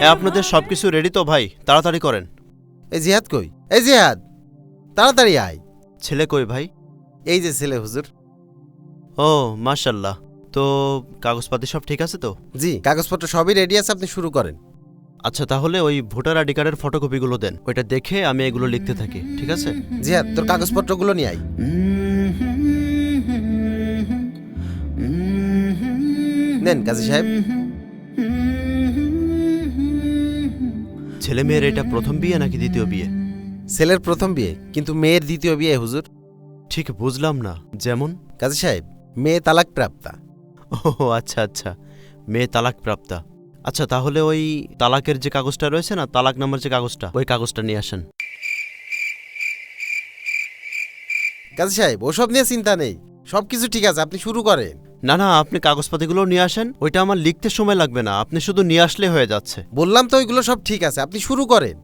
আপনাদের সবকিছু রেডি তো ভাই, তাড়াতাড়ি করেন। এই জিহাদ কই? এই জিহাদ, তাড়াতাড়ি আয়। ছেলে কই ভাই? এই যে ছেলে হুজুর। ও মাশাল্লাহ। তো কাগজপাতি সব ঠিক আছে তো? জি, কাগজপত্র সবই রেডি আছে, আপনি শুরু করেন। আচ্ছা, তাহলে ওই ভোটার আইডি কার্ডের ফটোকপিগুলো দেন, ওইটা দেখে আমি এগুলো লিখতে থাকি, ঠিক আছে? জিহাদ, তোর কাগজপত্রগুলো নিয়ে আয়। নেন কাজী সাহেব। ছেলে মেয়ের এটা প্রথম বিয়ে নাকি দ্বিতীয় বিয়ে? ছেলের প্রথম বিয়ে, কিন্তু মেয়ের দ্বিতীয় বিয়ে হুজুর। ঠিক বুঝলাম না, যেমন? কাজী সাহেব, মেয়ে তালাক প্রাপ্তা। ও আচ্ছা আচ্ছা, মেয়ে তালাক প্রাপ্তা। আচ্ছা, তাহলে ওই তালাকের যে কাগজটা রয়েছে না, তালাক নাম্বার যে কাগজটা, ওই কাগজটা নিয়ে আসেন। কাজী সাহেব, ওসব নিয়ে চিন্তা নেই, সবকিছু ঠিক আছে, আপনি শুরু করেন। না না, আপনি কাগজপাতিগুলো নিয়ে আসেন, ওইটা আমার লিখতে সময় লাগবে না, আপনি শুধু নিয়ে আসলে হয়ে যাচ্ছে। বললাম তো ওইগুলো সব ঠিক আছে, আপনি শুরু করেন।